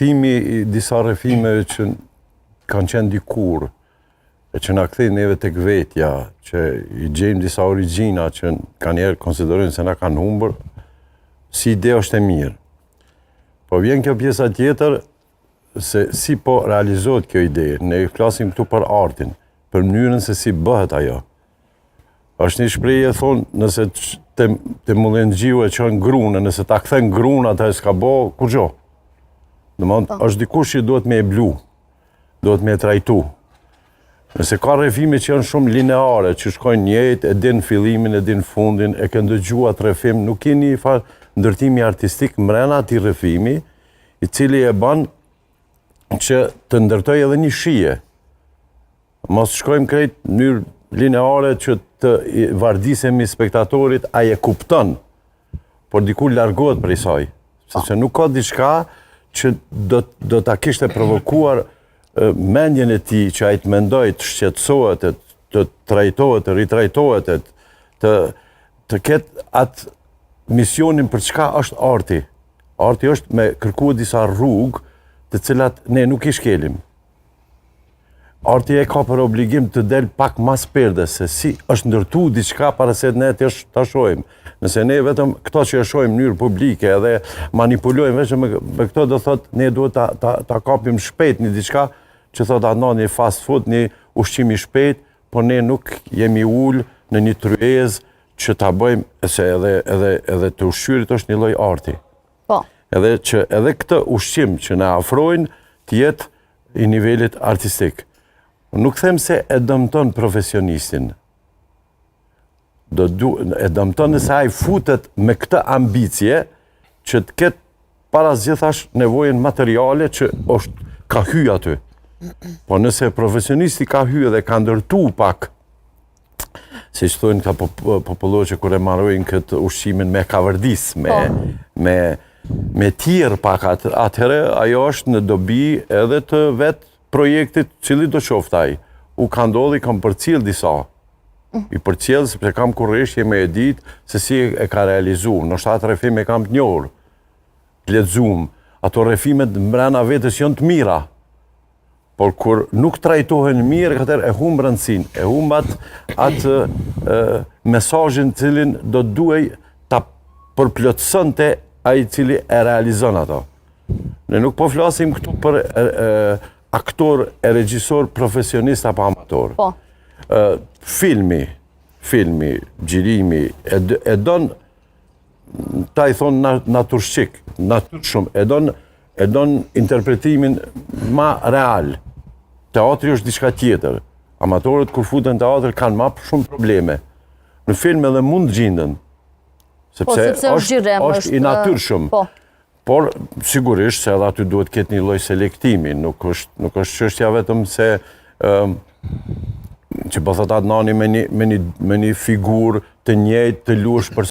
rrëfimi i disa rrëfimeve që kanë qenë dikur, e që na kthejnë neve tek vetja, që i gjejmë disa origjina që kanë njerë konsiderojnë se na kanë humbur, si ide është e mirë. Po vjen kjo pjesa tjetër, se si po realizohet kjo ide. Ne flasim këtu për artin, për mënyrën se si bëhet ajo. Është një shprehje thonë, nëse te Mullengjiu e çon grunë, nëse ta kthen grunë atë s'ka bë kurrë. Domethënë është dikush që duhet me e blu, duhet me e trajtu. Nëse ka rrëfime që janë shumë lineare, që shkojnë njëjtë, e din fillimin, e din fundin, e ke ndëgjuar atë rrëfim, nuk keni fal ndërtimi artistik mbrana atij rrëfimi, i cili e bën që të ndërtoj edhe një shije. Mos shkojmë krejt në mënyrë lineare që të vardisemi spektatorit a e kupton, por diku largohet prej saj. Sepse nuk ka diçka që do ta kishte provokuar mendjen e tij që ai të mendoj, të shqetësohet, të trajtohet, të ritrajtohet, të ketë atë misionin për çka është arti. Arti është me kërkuar disa rrugë të cilat ne nuk i shkelim. Arti e ka për obligim të del pak mas perdes, se si është ndërtu diçka para se ne ta shohim. Nëse ne vetëm këto që e shohim në mënyrë publike edhe manipulojmë vetëm me këto, do thotë ne duhet ta kapim shpejt një diçka që thotë atë një fast food, një ushqim i shpejt, por ne nuk jemi ul në një tryezë që ta bëjmë, se edhe të ushqyrit është një lloj arti. Po. Edhe këtë ushqim që na afrojnë të jetë i nivelit artistik. Nuk them se e dëmton profesionistin. E dëmton nëse ai futet me këtë ambicie që të ketë para zgjedhash nevojën materiale që ka hyrë aty. Po nëse profesionisti ka hyrë dhe ka ndërtu pak, si që thonë këta popullorë që kur e marrojnë këtë ushqimin me kavërdis, me tjerë pak atëherë, ajo është në dobi edhe të vetë projektit cili do qoftë ai. U ka ndodhi, kam përcjell disa. I përcjell sepse kam kurrëshje me e ditë se si e ka realizuar. Në shtatë rrëfime kam të njohur, të lexuar. Ato rrëfimet mbrana vetes janë të mira. Por kur nuk trajtohen mirë, atëherë e humb rëndësinë, e humb atë mesazhin cilin do duhej ta përplotësonte ai i cili e realizon ato. Ne nuk po flasim këtu për aktor e regjisor profesionist apo amator. Po. Filmi, gjirimi, e don, ta i thonë naturshqik, natyrshëm, e don interpretimin ma real. Teatri është diçka tjetër. Amatorët kur futen në teatr kanë ma shumë probleme. Në film edhe mund gjinden. Sepse është i natyrshëm. Por, sigurisht, se edhe aty duhet ketë një lloj selektimi, nuk është çështja vetëm se që po thot Adnani me një figurë të njëjtë të lush për